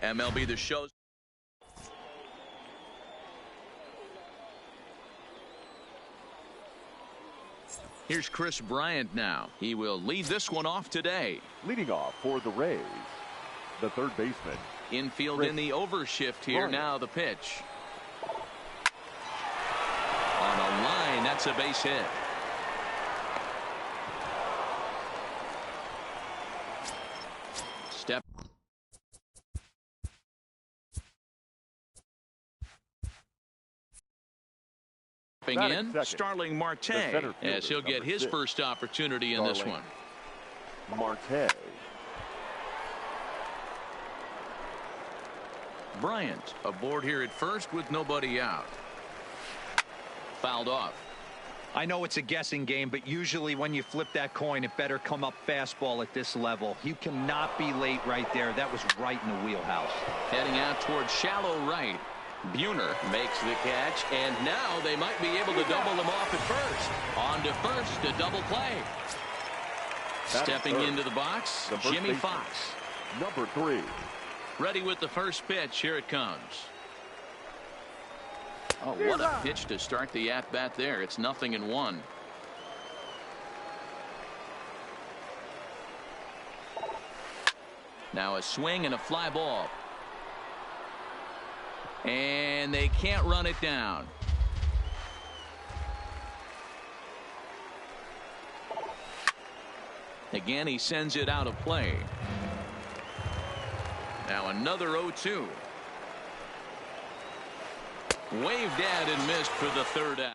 MLB The Show. Here's Chris Bryant now. He will lead this one off today. Leading off for the Rays, the third baseman. Infield in the overshift here. Bryant. Now the pitch. On a line, that's a base hit. Step. In Starling Marte as he'll get his first opportunity in this one. Marte. Bryant aboard here at first with nobody out. Fouled off. I know it's a guessing game, but usually when you flip that coin, it better come up fastball at this level. You cannot be late right there. That was right in the wheelhouse. Heading out towards shallow right. Buhner makes the catch, and now they might be able to double him off at first. On to first, a double play. Stepping into the box, Jimmy Fox. Number 3. Ready with the first pitch. Here it comes. Oh, what a pitch to start the at-bat there. It's 0-1. Now a swing and a fly ball. And they can't run it down. Again, he sends it out of play. Now another 0-2. Waved at and missed for the third out.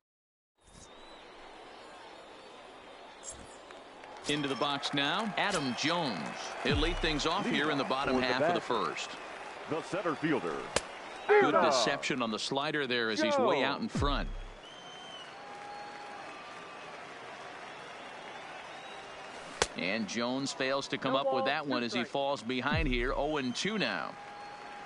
Into the box now, Adam Jones. He'll lead things off here in the bottom half of the first. The center fielder. Good deception on the slider there as he's way out in front. And Jones fails to come up with that one as he falls behind here. 0-2 now.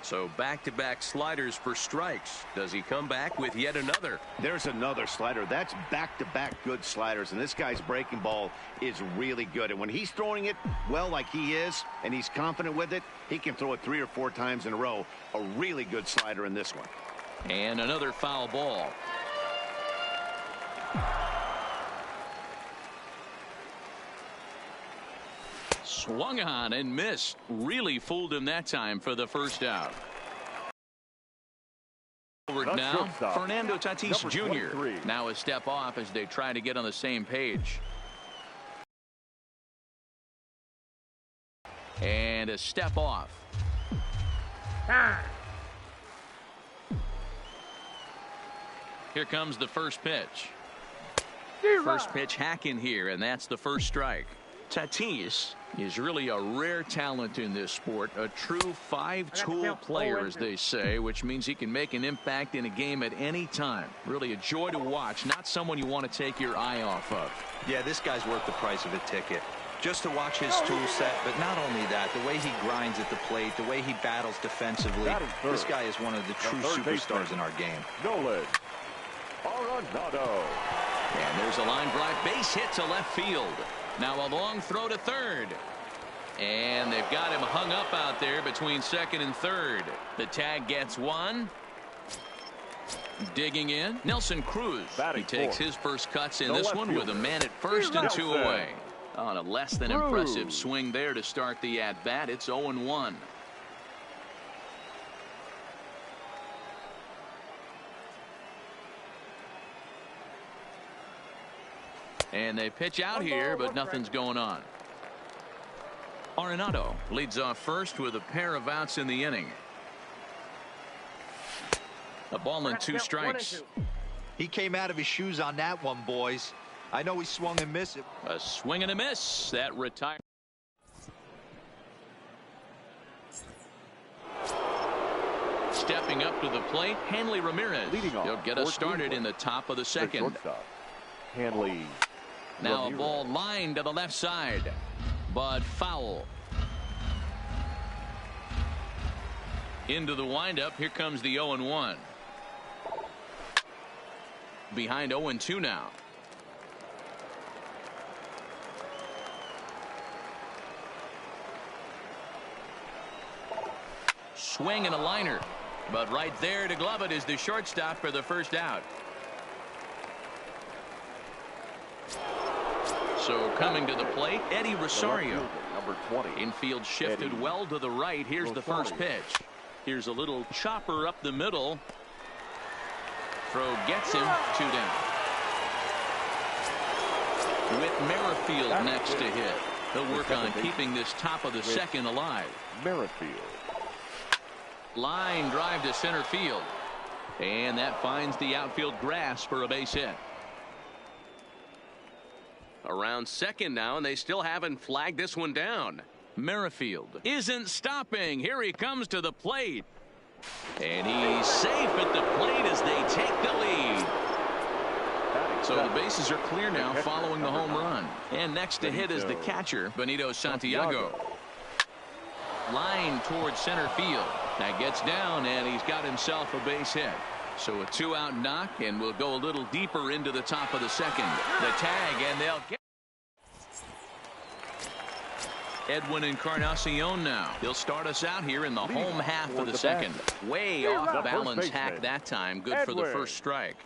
So back-to-back sliders for strikes. Does he come back with yet another? There's another slider. That's back-to-back good sliders, and this guy's breaking ball is really good. And when he's throwing it well like he is, and he's confident with it, he can throw it 3 or 4 times in a row. A really good slider in this one. And another foul ball. Swung on and missed. Really fooled him that time for the first out. Forward now, Fernando Tatis Jr. Now a step off as they try to get on the same page. And a step off. Here comes the first pitch. First pitch hacking here, and that's the first strike. Tatis is really a rare talent in this sport, a true 5-tool player, as they say, which means he can make an impact in a game at any time. Really a joy to watch, not someone you want to take your eye off of. Yeah, this guy's worth the price of a ticket. Just to watch his tool set, but not only that, the way he grinds at the plate, the way he battles defensively, this guy is one of the true superstars in our game. Nolan Arenado. And there's a line drive, base hit to left field. Now a long throw to third. And they've got him hung up out there between second and third. The tag gets one. Digging in, Nelson Cruz. He takes his first cuts in this one with a man at first and 2 away. On a less than impressive swing there to start the at-bat. It's 0-1. And they pitch out here, but nothing's going on. Arenado leads off first with a pair of outs in the inning. A ball and 2 strikes. He came out of his shoes on that one, boys. I know he swung and missed it. A swing and a miss. That retired. Stepping up to the plate, Hanley Ramirez. He'll get us started in the top of the second. Hanley. Now a ball lined to the left side, but foul. Into the windup. Here comes the 0-1. Behind 0-2 now. swing and a liner. But right there to glove it is the shortstop for the first out. So coming to the plate, Eddie Rosario. Number 20. Infield shifted Eddie well to the right. Here's the first pitch. Here's a little chopper up the middle. Throw gets him, 2 down. With Merrifield next to hit. He'll work on keeping this top of the second alive. Merrifield. Line drive to center field. And that finds the outfield grass for a base hit. Around second now, and they still haven't flagged this one down. Merrifield isn't stopping. Here he comes to the plate. And he's safe at the plate as they take the lead. So the bases are clear now following the home run. And next to hit is the catcher, Benito Santiago. Line towards center field. That gets down, and he's got himself a base hit. So a 2-out knock, and we'll go a little deeper into the top of the second. The tag, and they'll get Edwin Encarnacion now. He'll start us out here in the home half of the second. Way off balance hack that time. Good for the first strike.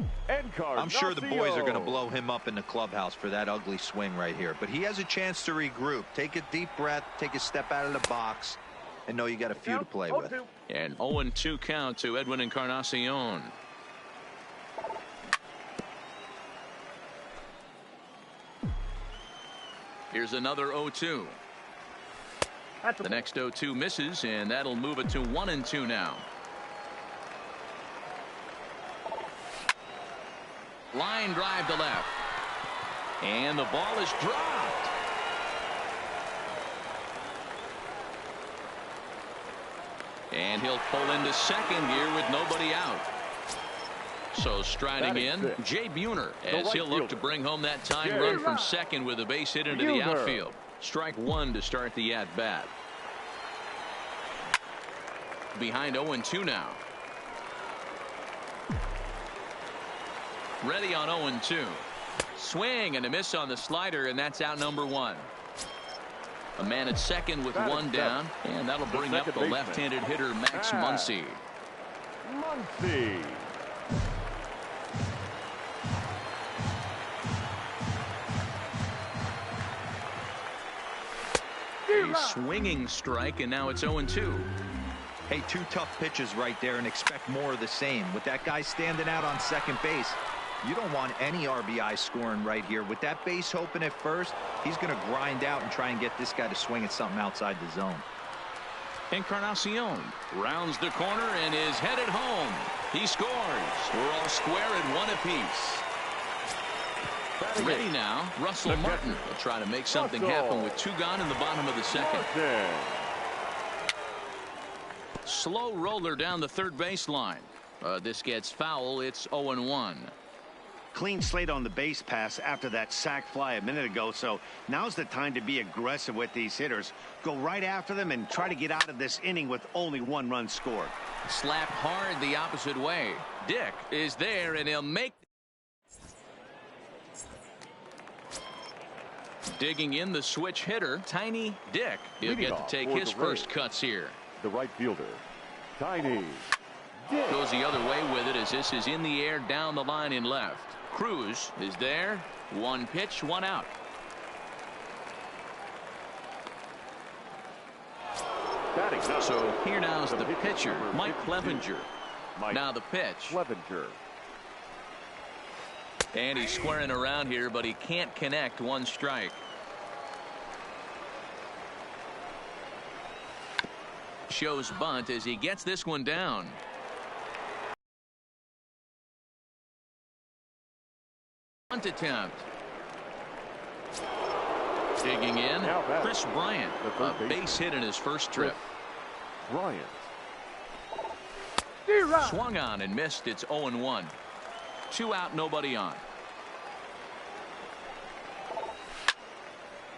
I'm sure the boys are going to blow him up in the clubhouse for that ugly swing right here. But he has a chance to regroup. Take a deep breath, take a step out of the box, and know you got a few to play with. And 0-2 count to Edwin Encarnacion. Here's another 0-2. The next 0-2 misses, and that'll move it to 1-2 now. Line drive to left. And the ball is dropped. And he'll pull into second here with nobody out. So striding in, Jay Buhner, as he'll look to bring home that tying run from second with a base hit into the outfield. Strike one to start the at-bat. Behind 0-2 now. Ready on 0-2. Swing and a miss on the slider, and that's out number 1. A man at second with 1 down, and that'll bring up the left-handed hitter Max Muncy. A swinging strike, and now it's 0-2. Hey, 2 tough pitches right there, and expect more of the same. With that guy standing out on second base, you don't want any RBI scoring right here. With that base open at first, he's going to grind out and try and get this guy to swing at something outside the zone. Encarnacion rounds the corner and is headed home. He scores. We're all square at 1 apiece. Ready now, Russell Martin will try to make something happen with 2 gone in the bottom of the second. Slow roller down the third baseline. This gets foul. It's 0-1. Clean slate on the base pass after that sac fly a minute ago. So now's the time to be aggressive with these hitters. Go right after them and try to get out of this inning with only 1 run scored. Slap hard the opposite way. Dick is there, and he'll make. Digging in the switch hitter, Tiny Dick. He'll get to take his first cuts here. The right fielder, Tiny Dick. Goes the other way with it as this is in the air down the line in left. Cruz is there. 1 pitch, 1 out. So here now is the pitcher, Mike Clevenger. Now the pitch. Clevenger. And he's squaring around here, but he can't connect. 1 strike. Shows bunt as he gets this one down. Bunt attempt. Digging in, Chris Bryant. A base hit in his first trip. Bryant. Swung on and missed. It's 0-1. 2 out, nobody on.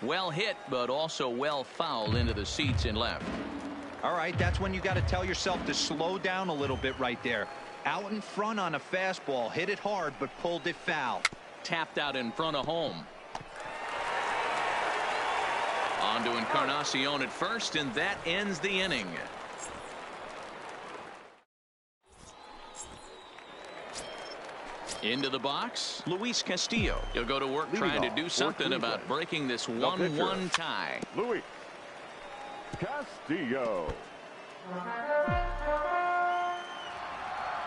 Well hit, but also well fouled into the seats in left. All right, that's when you got to tell yourself to slow down a little bit right there. Out in front on a fastball, hit it hard, but pulled it foul. Tapped out in front of home. On to Encarnacion at first, and that ends the inning. Into the box, Luis Castillo. He'll go to work Leading trying to off do for something about Cleveland, breaking this the 1-1 pitcher, tie. Luis Castillo.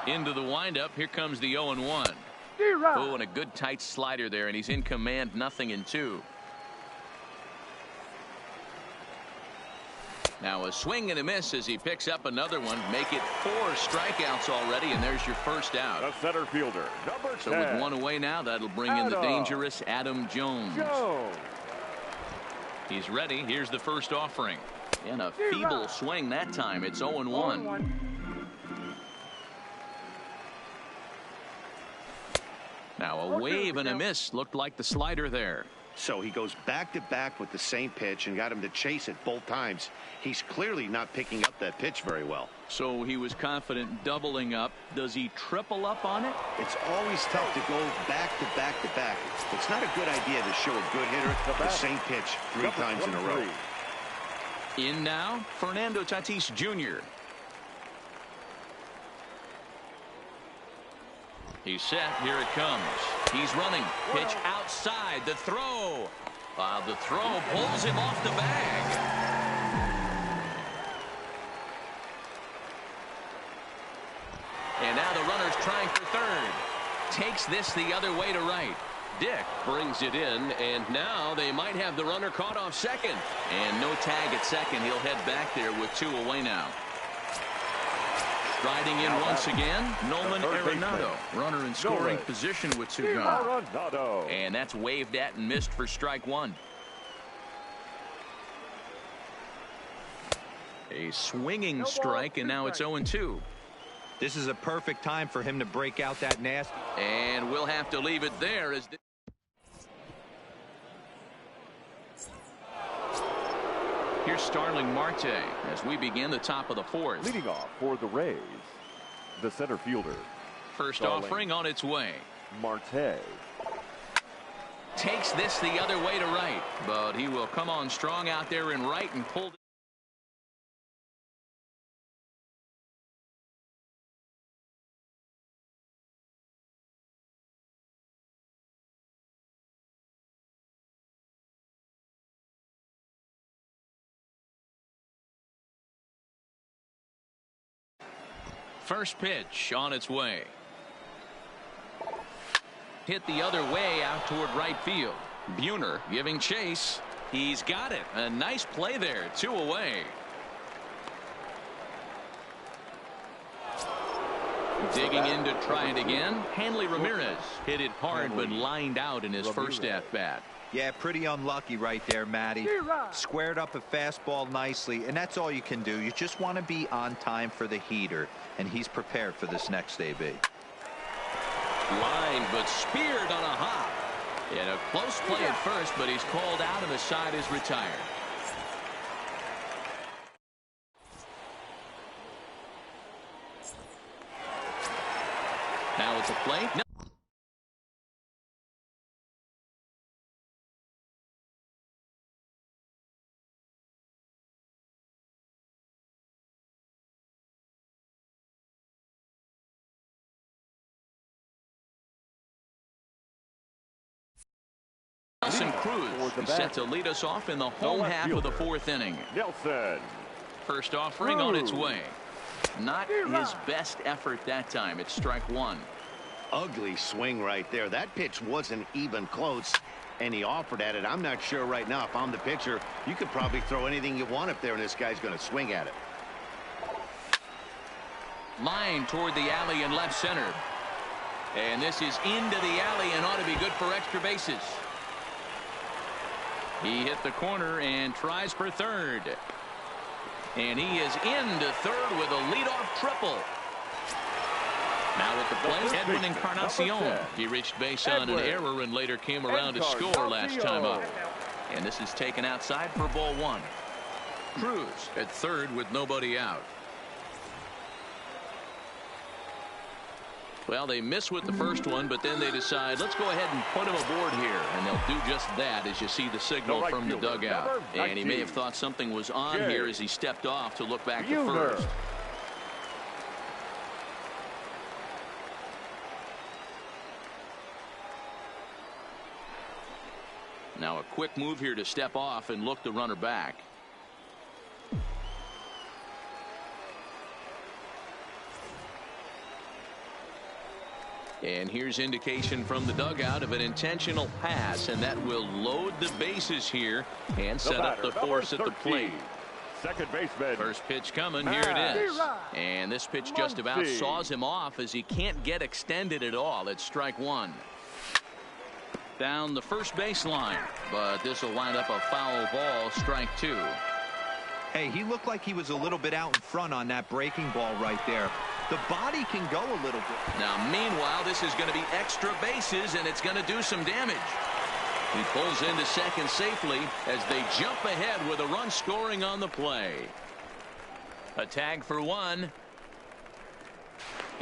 Into the windup. Here comes the 0-1. Oh, and a good tight slider there, and he's in command, 0-2. Now a swing and a miss as he picks up another one. Make it 4 strikeouts already, and there's your first out. The center fielder, number 10. So with 1 away now, that'll bring in the dangerous Adam Jones. He's ready. Here's the first offering. And a feeble swing that time. It's 0-1. Now a wave and a miss. Looked like the slider there. So he goes back-to-back with the same pitch and got him to chase it both times. He's clearly not picking up that pitch very well. So he was confident doubling up. Does he triple up on it? It's always tough to go back-to-back-to-back. It's not a good idea to show a good hitter the same pitch 3 times in a row. In now, Fernando Tatis Jr. He's set. Here it comes. He's running. Pitch outside. The throw. The throw pulls him off the bag. And now the runner's trying for third. Takes this the other way to right. Dick brings it in, and now they might have the runner caught off second. And no tag at second. He'll head back there with 2 away now. Riding in once again, Nolan Arenado. Runner in scoring position with 2 gone. And that's waved at and missed for strike 1. A swinging strike, and now it's 0-2. This is a perfect time for him to break out that nasty. And we'll have to leave it there as here's Starling Marte as we begin the top of the 4th. Leading off for the Rays, the center fielder. First Starling offering on its way. Marte. Takes this the other way to right, but he will come on strong out there in right and pull. First pitch on its way. Hit the other way out toward right field. Buhner giving chase. He's got it. A nice play there. 2 away. Digging in to try it again. Hanley Ramirez hit it hard but lined out in his first at-bat. Yeah, pretty unlucky right there, Matty. Squared up a fastball nicely, and that's all you can do. You just want to be on time for the heater, and he's prepared for this next AB. Line, but speared on a hop. And a close play at first, but he's called out and the side is retired. Now it's a play. No. Nelson Cruz is set to lead us off in the home half of the 4th inning. Nelson. First offering on its way. Not his best effort that time. It's strike 1. Ugly swing right there. That pitch wasn't even close, and he offered at it. I'm not sure right now if I'm the pitcher. You could probably throw anything you want up there, and this guy's going to swing at it. Line toward the alley in left center. And this is into the alley and ought to be good for extra bases. He hit the corner and tries for third. And he is into third with a leadoff triple. Now at the plate, Edwin Encarnacion. He reached base on an error and later came around to score last time up. And this is taken outside for ball 1. Cruz at third with nobody out. Well, they miss with the first one, but then they decide, let's go ahead and put him aboard here. And they'll do just that as you see the signal from the dugout. And he may have thought something was on here as he stepped off to look back to first. Now a quick move here to step off and look the runner back. And here's indication from the dugout of an intentional pass, and that will load the bases here and set up the force at the plate. Second baseman. First pitch coming. Here it is. And this pitch just about saws him off as he can't get extended at all. It's strike one. Down the first baseline, but this will wind up a foul ball, strike two. Hey, he looked like he was a little bit out in front on that breaking ball right there. The body can go a little bit. Now, meanwhile, this is going to be extra bases, and it's going to do some damage. He pulls into second safely as they jump ahead with a run scoring on the play. A tag for one.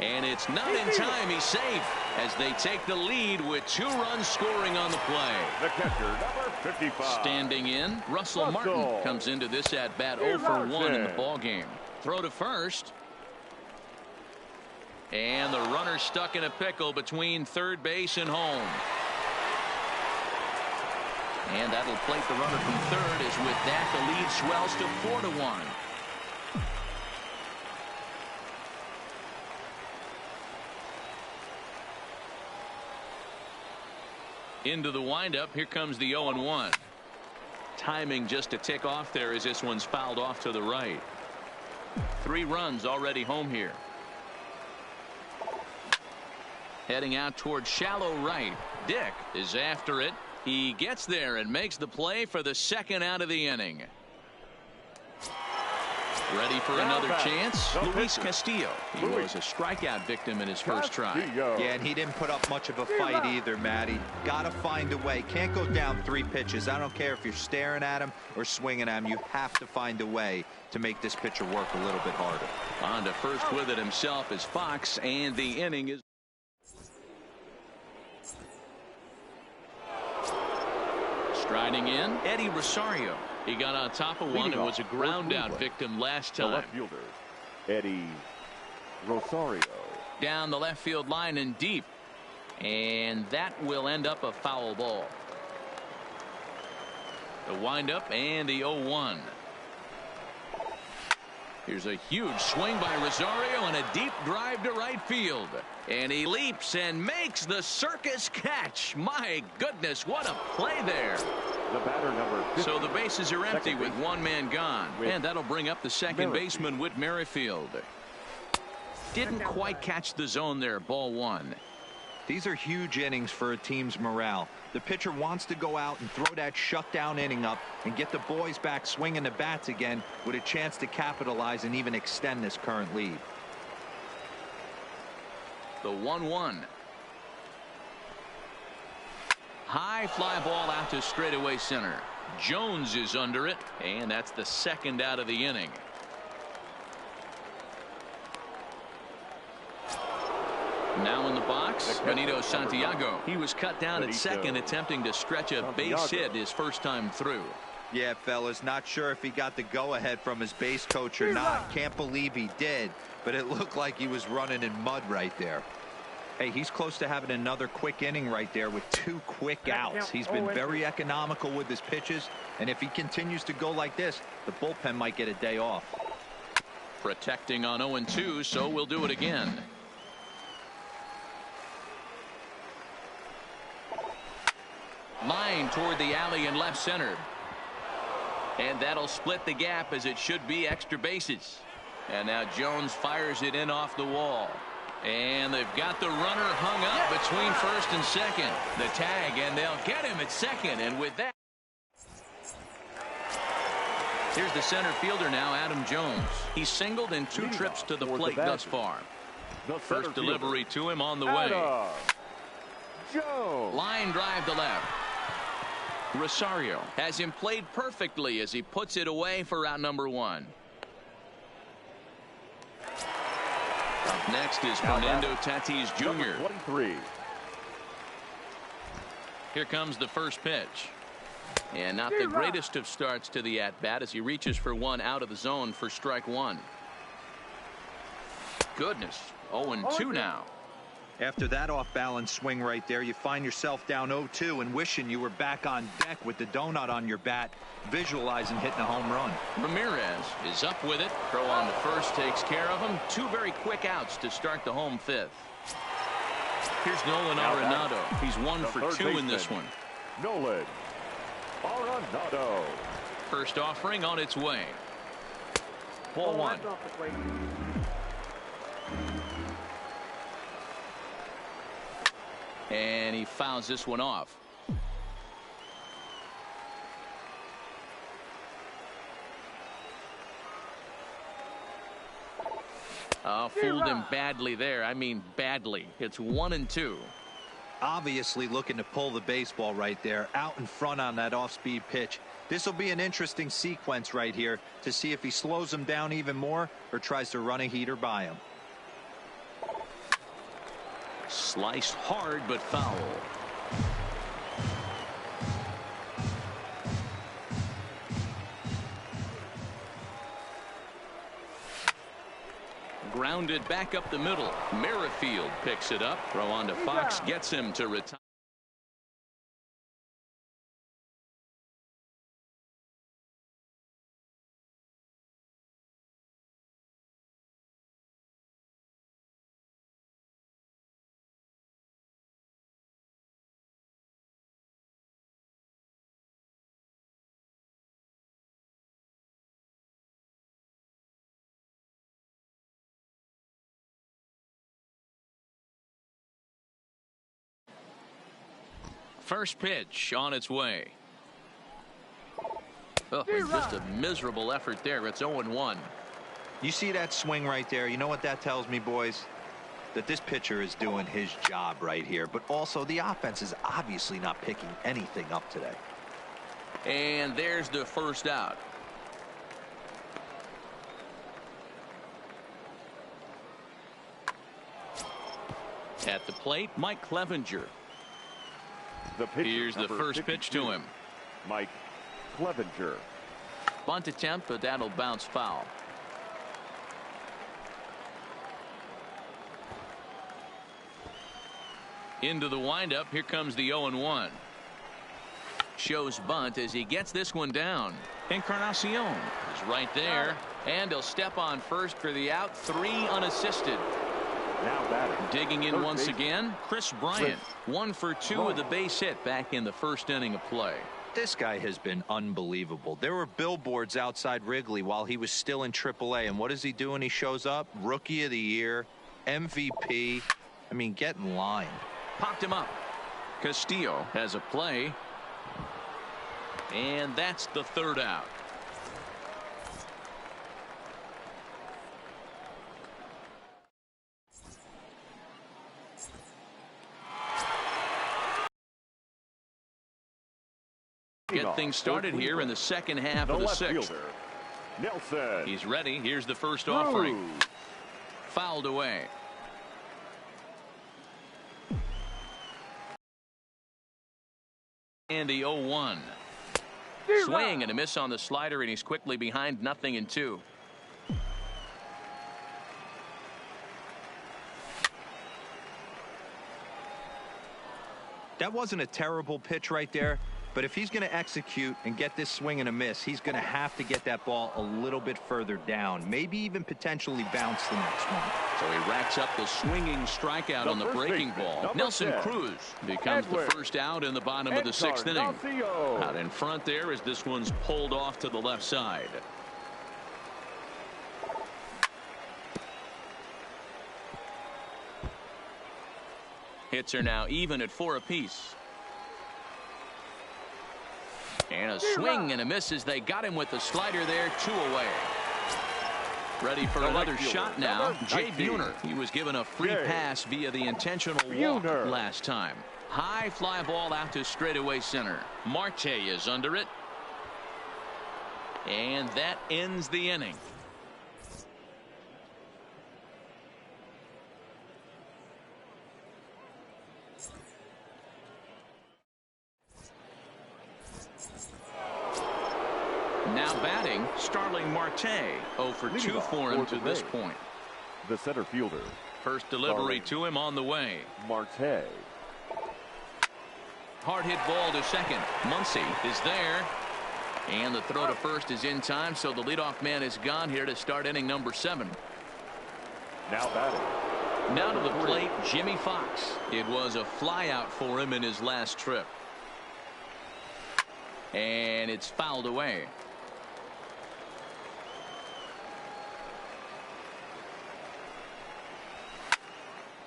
And it's not in time. He's safe as they take the lead with 2 runs scoring on the play. The catcher, number 55. Standing in, Russell Martin comes into this at bat 0 for 1 in the ball game. Throw to first. And the runner stuck in a pickle between third base and home. And that'll plate the runner from third, as with that the lead swells to 4-1. Into the windup. Here comes the 0-1. Timing just to tick off there as this one's fouled off to the right. 3 runs already home here. Heading out towards shallow right. Dick is after it. He gets there and makes the play for the second out of the inning. Ready for another chance? Luis Castillo. He was a strikeout victim in his first try. Yeah, and he didn't put up much of a fight either, Matty. Gotta find a way. Can't go down 3 pitches. I don't care if you're staring at him or swinging at him. You have to find a way to make this pitcher work a little bit harder. On to first with it himself is Fox, and the inning is striding in, Eddie Rosario. He got on top of one and was a ground out victim last time. The left fielder, Eddie Rosario. Down the left field line and deep. And that will end up a foul ball. The windup and the 0-1. Here's a huge swing by Rosario and a deep drive to right field. And he leaps and makes the circus catch. My goodness, what a play there. The batter, number 50. So the bases are empty with 1 man gone. And that'll bring up the second baseman, Whit Merrifield. Didn't quite catch the zone there. Ball 1. These are huge innings for a team's morale. The pitcher wants to go out and throw that shutdown inning up and get the boys back swinging the bats again with a chance to capitalize and even extend this current lead. The 1-1. High fly ball out to straightaway center. Jones is under it, and that's the second out of the inning. Now in the box, Benito Santiago. He was cut down at second, attempting to stretch a base hit his first time through. Yeah, fellas, not sure if he got the go-ahead from his base coach or not. Can't believe he did, but it looked like he was running in mud right there. Hey, he's close to having another quick inning right there with 2 quick outs. He's been very economical with his pitches, and if he continues to go like this, the bullpen might get a day off. Protecting on 0-2, so we'll do it again. Line toward the alley in left center. And that'll split the gap, as it should be extra bases. And now Jones fires it in off the wall. And they've got the runner hung up between first and second. The tag, and they'll get him at second. And with that, here's the center fielder now, Adam Jones. He's singled in 2 trips to the plate thus far. First delivery to him on the way. Line drive to left. Rosario has him played perfectly as he puts it away for out number 1. Up next is Fernando Tatis Jr. 23. Here comes the first pitch. And not the greatest of starts to the at-bat as he reaches for one out of the zone for strike 1. Goodness, 0-2 now. After that off-balance swing right there, you find yourself down 0-2 and wishing you were back on deck with the donut on your bat, visualizing hitting a home run. Ramirez is up with it. Throw on to first takes care of him. 2 very quick outs to start the home 5th. Here's Nolan Arenado. He's 1 for 2 in this one. Nolan Arenado. First offering on its way. Ball 1. And he fouls this one off. Fooled him badly there. I mean badly. It's 1-2. Obviously looking to pull the baseball right there out in front on that off-speed pitch. This will be an interesting sequence right here to see if he slows him down even more or tries to run a heater by him. Sliced hard but foul. Grounded back up the middle. Merrifield picks it up. Throw on to Fox. Gets him to retire. First pitch on its way. Oh, just a miserable effort there. It's 0-1. You see that swing right there? You know what that tells me, boys? That this pitcher is doing his job right here. But also the offense is obviously not picking anything up today. And there's the first out. At the plate, Mike Clevenger. Here's the first pitch to him. Mike Clevenger. Bunt attempt, but that'll bounce foul. Into the windup. Here comes the 0-1. Shows bunt as he gets this one down. Encarnacion is right there. And he'll step on first for the out. 3 unassisted. Now batting. Digging in once again, Chris Bryant. 1 for 2 with a base hit back in the first inning of play. This guy has been unbelievable. There were billboards outside Wrigley while he was still in AAA. And what does he do when he shows up? Rookie of the Year, MVP. I mean, get in line. Popped him up. Castillo has a play. And that's the third out. Get things started here in the second half of the 6th. Nelson. He's ready. Here's the first offering. Fouled away. And the 0-1. Swing and a miss on the slider, and he's quickly behind 0-2. That wasn't a terrible pitch right there. But if he's going to execute and get this swing and a miss, he's going to have to get that ball a little bit further down. Maybe even potentially bounce the next one. So he racks up the swinging strikeout on the breaking ball. Nelson Cruz becomes the first out in the bottom of the 6th inning. Out in front there as this one's pulled off to the left side. Hits are now even at 4 apiece. And a swing and a miss as they got him with the slider there. 2 away. Ready for another shot now. Jay Buhner. He was given a free pass via the intentional walk last time. High fly ball out to straightaway center. Marte is under it. And that ends the inning. Now batting, Starling Marte. 0 for 2 for him to this point. The center fielder, First delivery to him on the way. Marte. Hard hit ball to second. Muncy is there. And the throw to first is in time, so the leadoff man is gone here to start inning number 7. Now batting. Now to the plate, Jimmy Fox. It was a flyout for him in his last trip. And it's fouled away.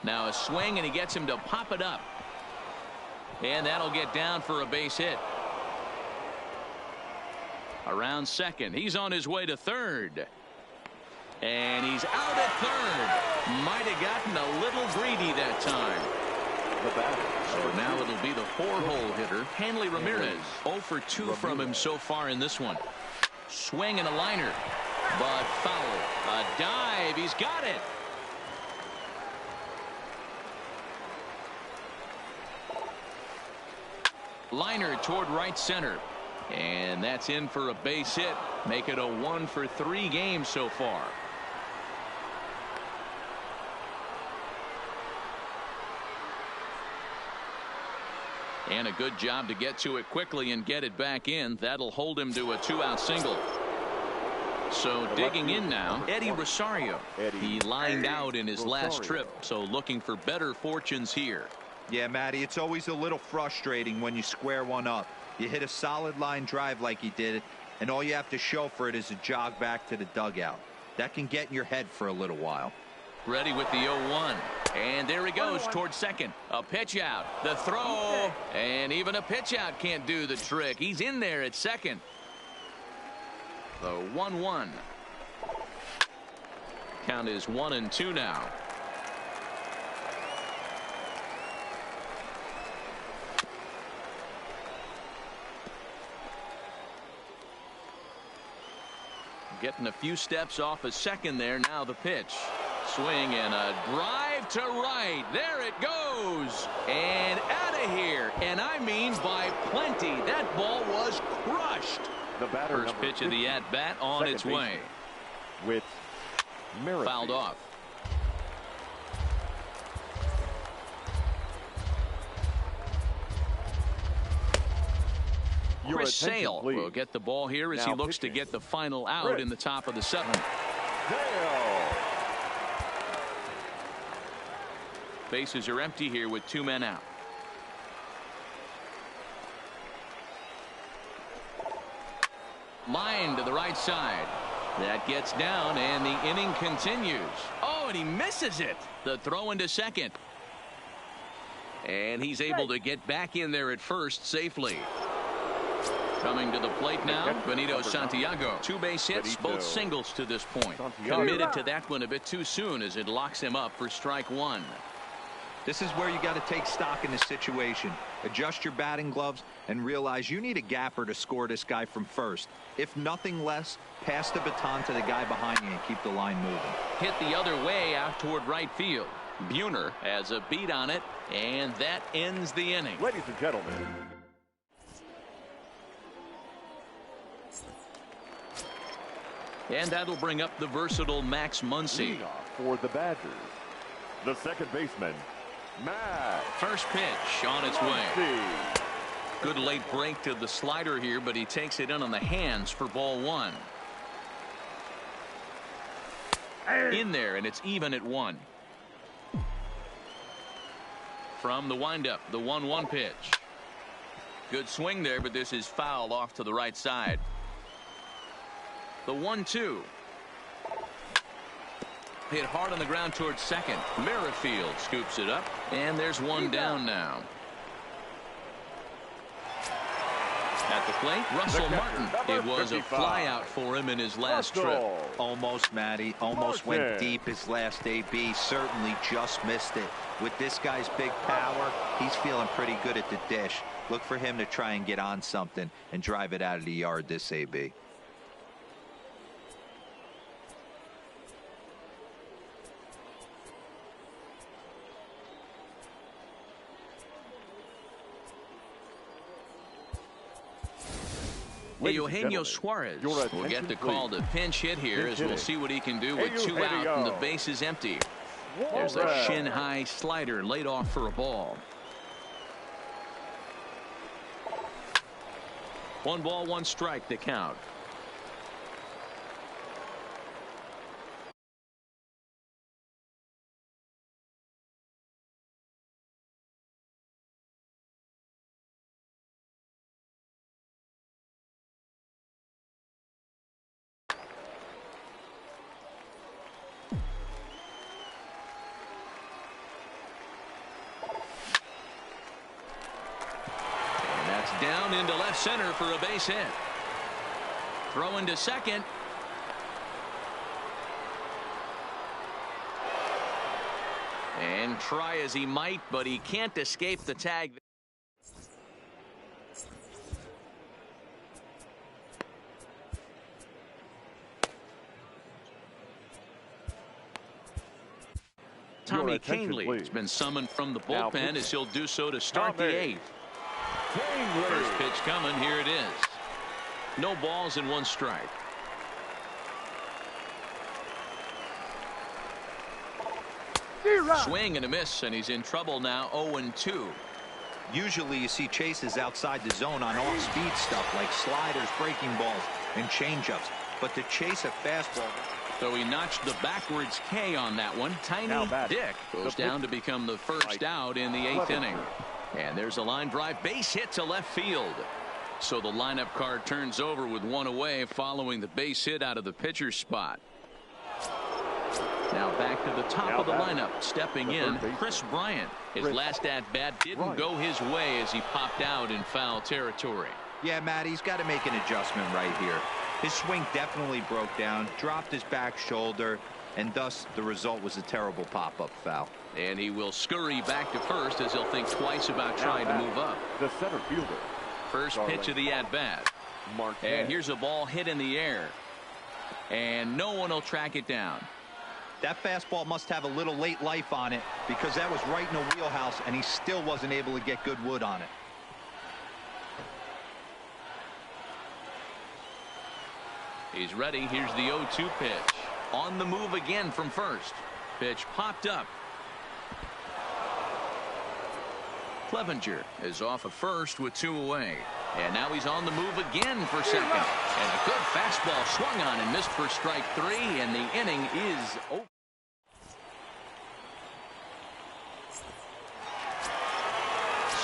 Now a swing, and he gets him to pop it up. And that'll get down for a base hit. Around second. He's on his way to third. And he's out at third. Might have gotten a little greedy that time. So now it'll be the 4-hole hitter, Hanley Ramirez. 0 for 2 from him so far in this one. Swing and a liner. But foul. A dive. He's got it. Liner toward right center. And that's in for a base hit. Make it a 1 for 3 games so far. And a good job to get to it quickly and get it back in. That'll hold him to a 2-out single. So digging in now, Eddie Rosario. He lined out in his last trip, so looking for better fortunes here. Yeah, Matty, it's always a little frustrating when you square one up. You hit a solid line drive like he did, and all you have to show for it is a jog back to the dugout. That can get in your head for a little while. Ready with the 0-1. And there he goes towards second. A pitch out. The throw. And even a pitch out can't do the trick. He's in there at second. The 1-1. Count is 1-2 now. Getting a few steps off a second there. Now the pitch. Swing and a drive to right. There it goes. And out of here. And I mean by plenty. That ball was crushed. The batter, first pitch of the at-bat on its way. With Merrifield. Fouled off. Chris Sale will get the ball here as he looks to get the final out in the top of the 7th. Bases are empty here with 2 men out. Line to the right side. That gets down, and the inning continues. Oh, and he misses it. The throw into second. And he's able to get back in there at first safely. Coming to the plate now, Benito Santiago. 2 base hits, both singles to this point. Committed to that one a bit too soon as it locks him up for strike 1. This is where you got to take stock in the situation. Adjust your batting gloves and realize you need a gapper to score this guy from first. If nothing less, pass the baton to the guy behind you and keep the line moving. Hit the other way out toward right field. Buhner has a beat on it, and that ends the inning. Ladies and gentlemen. And that'll bring up the versatile Max Muncy. For the Badgers, the second baseman, Max. First pitch on its way. Good late break to the slider here, but he takes it in on the hands for ball 1. In there, and it's even at 1. From the windup, the 1-1 pitch. Good swing there, but this is foul off to the right side. The 1-2. Hit hard on the ground towards second. Merrifield scoops it up, and there's one down now. At the plate, Russell Martin. It was a flyout for him in his last trip. Almost, Matty. Almost went deep his last AB. Certainly just missed it. With this guy's big power, he's feeling pretty good at the dish. Look for him to try and get on something and drive it out of the yard this AB. Eugenio Suarez will get the call to pinch hit here as we'll see what he can do with 2 out and the base is empty. There's a shin-high slider laid off for a ball. 1 ball, 1 strike to count. Down into left center for a base hit. Throw into second. And try as he might, but he can't escape the tag. Tommy Kahnle has been summoned from the bullpen as he'll do so to start the 8th. First pitch coming. Here it is. No balls and 1 strike. Swing and a miss, and he's in trouble now. 0-2. Usually you see chases outside the zone on off-speed stuff like sliders, breaking balls, and changeups. But to chase a fastball. So he notched the backwards K on that one. Tiny Dick goes down to become the first out in the 8th inning. And there's a line drive base hit to left field. So the lineup card turns over with 1 away following the base hit out of the pitcher's spot. Now back to the top of the lineup. Stepping in, Chris Bryant. His last at-bat didn't go his way as he popped out in foul territory. Yeah, Matt, he's got to make an adjustment right here. His swing definitely broke down, dropped his back shoulder, and thus the result was a terrible pop-up foul. And he will scurry back to first as he'll think twice about trying to move up. The center fielder. First pitch of the at-bat. And here's a ball hit in the air. And no one will track it down. That fastball must have a little late life on it because that was right in the wheelhouse and he still wasn't able to get good wood on it. He's ready. Here's the 0-2 pitch. On the move again from first. Pitch popped up. Clevenger is off of first with 2 away. And now he's on the move again for second. And a good fastball swung on and missed for strike 3. And the inning is over.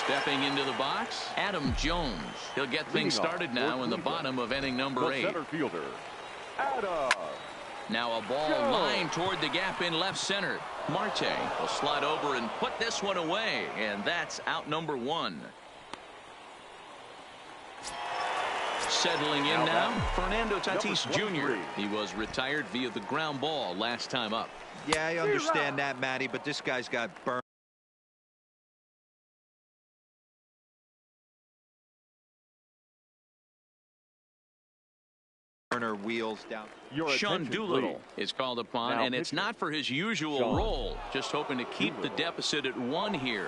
Stepping into the box, Adam Jones. He'll get things started now in the bottom of inning number 8. Center fielder, Adam. Now a ball lined toward the gap in left center. Marte will slide over and put this one away, and that's out number 1. Settling in now, Fernando Tatis Jr. He was retired via the ground ball last time up. Yeah, I understand that, Matty, but this guy's got burned. Wheels down. Sean Doolittle is called upon, and it's not for his usual role. Just hoping to keep the deficit at 1 here.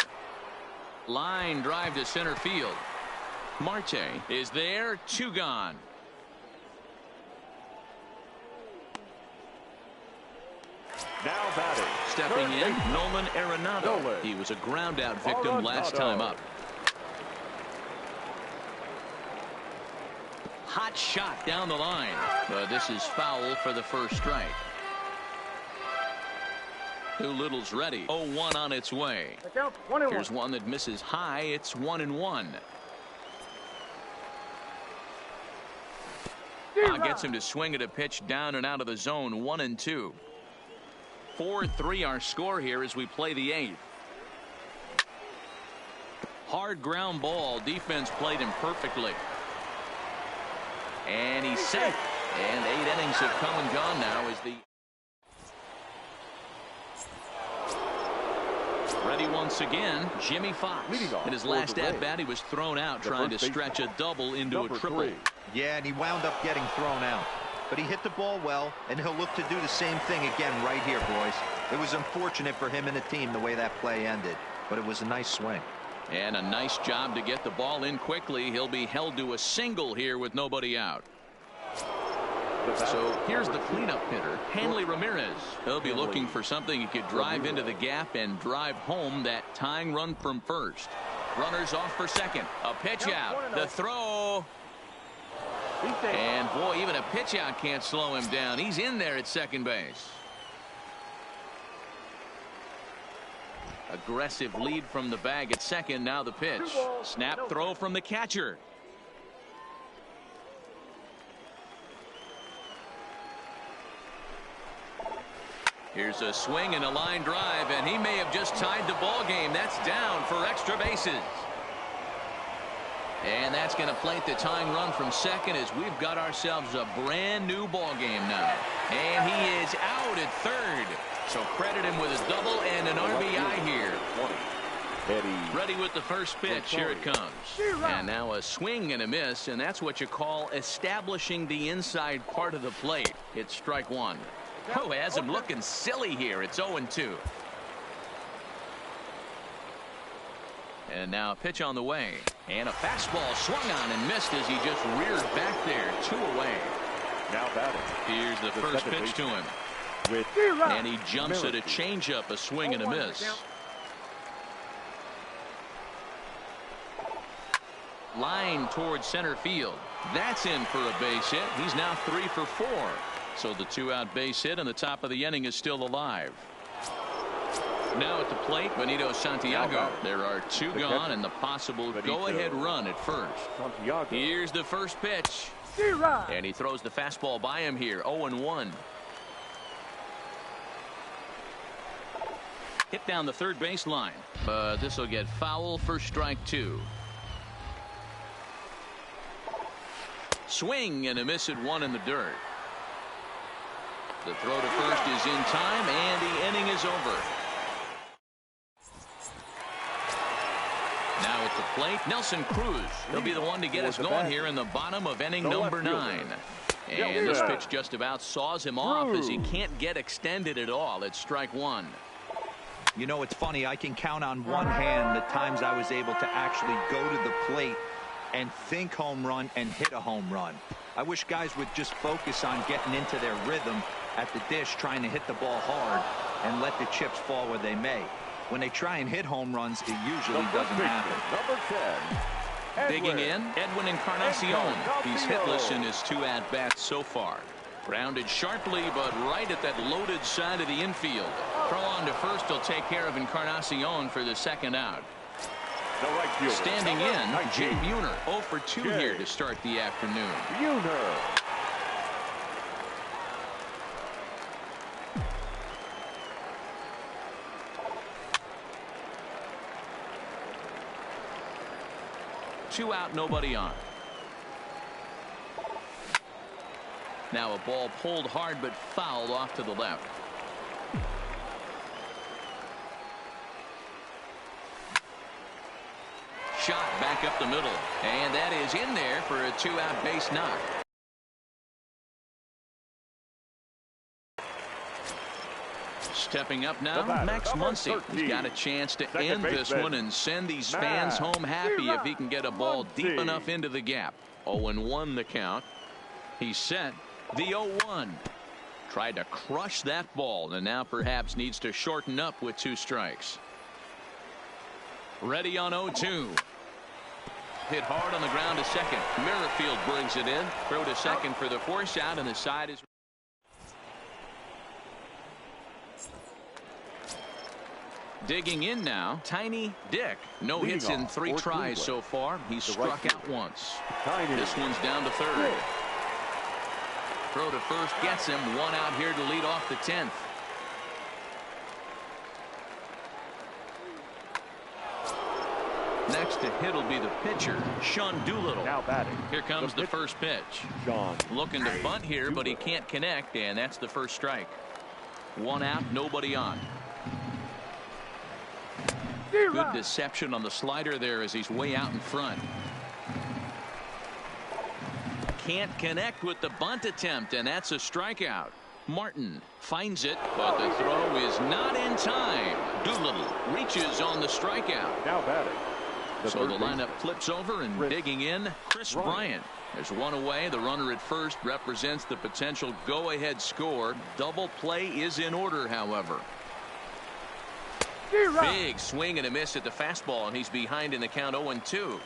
Line drive to center field. Marte is there. 2 gone. Now batting. Stepping in, Nolan Arenado. He was a ground out victim last time up. Hot shot down the line. But this is foul for the first strike. Doolittle's ready. 0-1 on its way. Here's one that misses high. It's 1-1. Gets him to swing at a pitch down and out of the zone. 1-2. 4-3 our score here as we play the 8th. Hard ground ball. Defense played him perfectly. And he's safe. And 8 innings have come and gone now as the ready once again, Jimmy Fox. In his last at-bat, he was thrown out trying to stretch a double into a triple. Yeah, and he wound up getting thrown out. But he hit the ball well, and he'll look to do the same thing again right here, boys. It was unfortunate for him and the team the way that play ended, but it was a nice swing. And a nice job to get the ball in quickly. He'll be held to a single here with nobody out. So here's the cleanup hitter, Hanley Ramirez. He'll be looking for something he could drive into the gap and drive home that tying run from first. Runners off for second. A pitch out. The throw. And boy, even a pitch out can't slow him down. He's in there at second base. Aggressive lead from the bag at second. Now the pitch. Snap throw from the catcher. Here's a swing and a line drive, and he may have just tied the ball game. That's down for extra bases. And that's going to plate the tying run from second as we've got ourselves a brand new ball game now. And he is out at third. So credit him with a double and an RBI here. Ready with the first pitch. Here it comes. And now a swing and a miss, and that's what you call establishing the inside part of the plate. It's strike one. Oh, has him looking silly here. It's 0-2. And now a pitch on the way. And a fastball swung on and missed as he just reared back there. 2 away. Now batting. Here's the first pitch to him. And he jumps at a changeup, a swing and a miss. Line towards center field. That's in for a base hit. He's now 3 for 4. So the 2-out base hit and the top of the inning is still alive. Now at the plate, Benito Santiago. There are 2 gone and the possible go-ahead run at first. Here's the first pitch. And he throws the fastball by him here. 0-1. Hit down the third base line. But this will get foul for strike 2. Swing and a miss at 1 in the dirt. The throw to first is in time, and the inning is over. Now at the plate, Nelson Cruz. He'll be the one to get us going here in the bottom of inning number 9. And this pitch just about saws him off as he can't get extended at all. It's strike 1. You know, it's funny. I can count on one hand the times I was able to actually go to the plate and think home run and hit a home run. I wish guys would just focus on getting into their rhythm at the dish, trying to hit the ball hard and let the chips fall where they may. When they try and hit home runs, it usually doesn't happen. Number 10. Digging in, Edwin Encarnacion. He's hitless in his 2 at-bats so far. Grounded sharply, but right at that loaded side of the infield. Throw on to first will take care of Encarnacion for the 2nd out. Standing in, Jay Buhner. 0 for 2 here to start the afternoon. Buhner. Two out, nobody on. Now a ball pulled hard but fouled off to the left. Shot back up the middle, and that is in there for a 2-out base knock. Stepping up now, Max Muncy. He's got a chance to end this one and send these fans home happy if he can get a ball deep enough into the gap. 0-1 the count. He's set the 0-1. Tried to crush that ball and now perhaps needs to shorten up with 2 strikes. Ready on 0-2. Hit hard on the ground to second. Merrifield brings it in. Throw to second for the force out, and the side is. Digging in now, Tiny Dick. No hits in 3 tries so far. He's struck out once. This one's down to third. Throw to first gets him. 1 out here to lead off the 10th. Next to hit will be the pitcher, Sean Doolittle. Now batting. Here comes the first pitch. Sean. Looking to bunt here, but he can't connect, and that's the first strike. 1 out, nobody on. Good deception on the slider there as he's way out in front. Can't connect with the bunt attempt, and that's a strikeout. Martin finds it, but the throw is not in time. Doolittle reaches on the strikeout. Now batting. So the lineup flips over, and digging in, Chris Bryant. There's one away. The runner at first represents the potential go-ahead score. Double play is in order, however. Big swing and a miss at the fastball, and he's behind in the count 0-2.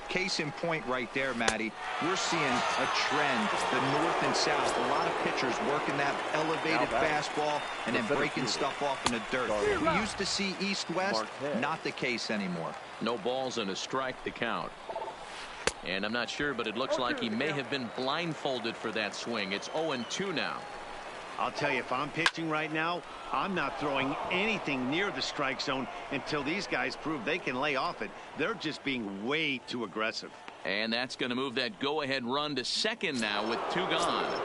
Case in point right there, Matty. We're seeing a trend, the north and south. A lot of pitchers working that elevated fastball and then breaking stuff off in the dirt. We used to see east-west, not the case anymore. No balls and a strike to count. And I'm not sure, but it looks like he may have been blindfolded for that swing. It's 0-2 now. I'll tell you, if I'm pitching right now, I'm not throwing anything near the strike zone until these guys prove they can lay off it. They're just being way too aggressive. And that's going to move that go-ahead run to second now with 2 gone.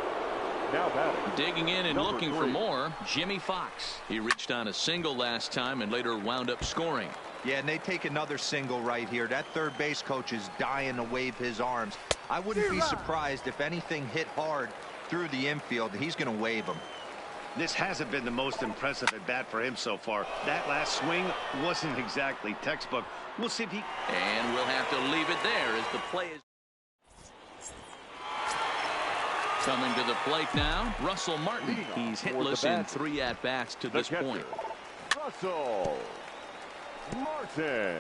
Now batting. Digging in and looking for more, Jimmy Fox. He reached on a single last time and later wound up scoring. Yeah, and they take another single right here. That third base coach is dying to wave his arms. I wouldn't be surprised if anything hit hard through the infield. He's going to wave them. This hasn't been the most impressive at bat for him so far. That last swing wasn't exactly textbook. We'll see if he... And we'll have to leave it there as the play is... Coming to the plate now, Russell Martin. He's hitless in 3 at-bats to this point. Russell Martin.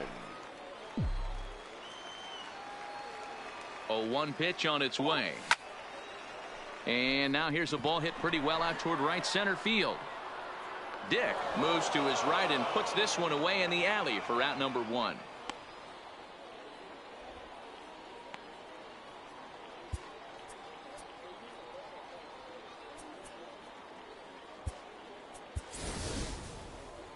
0-1 pitch on its way. And now here's a ball hit pretty well out toward right center field. Dick moves to his right and puts this one away in the alley for out number 1.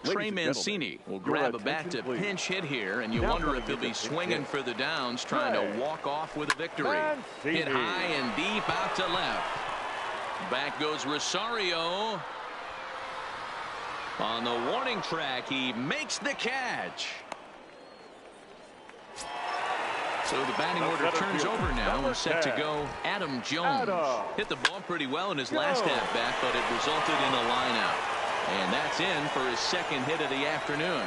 Trey Mancini will grab a bat to pinch hit here, and you wonder if he'll be swinging for the downs, trying to walk off with a victory. Hit high and deep out to left. Back goes Rosario. On the warning track, he makes the catch. So the batting order turns over now and set to go Adam Jones. Hit the ball pretty well in his last at-bat, but it resulted in a lineout. And that's in for his second hit of the afternoon.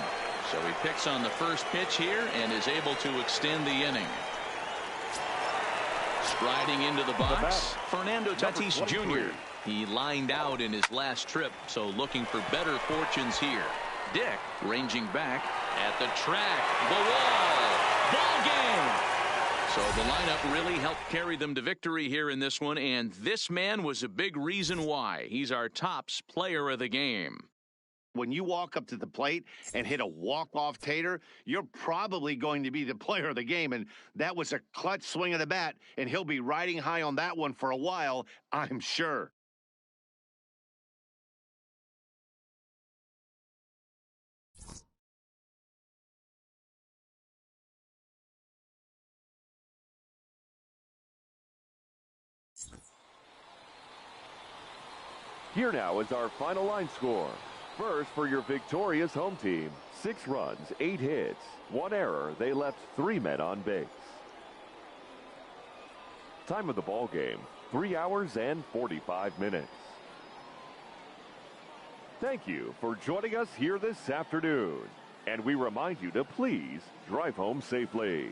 So he picks on the first pitch here and is able to extend the inning. Striding into the box, Fernando Tatis Jr. He lined out in his last trip, so looking for better fortunes here. Dick ranging back at the track. The wall. Ball game. So the lineup really helped carry them to victory here in this one, and this man was a big reason why. He's our tops player of the game. When you walk up to the plate and hit a walk-off tater, you're probably going to be the player of the game, and that was a clutch swing of the bat, and he'll be riding high on that one for a while, I'm sure. Here now is our final line score. First, for your victorious home team, 6 runs, 8 hits, 1 error. They left 3 men on base. Time of the ball game, 3 hours and 45 minutes. Thank you for joining us here this afternoon. And we remind you to please drive home safely.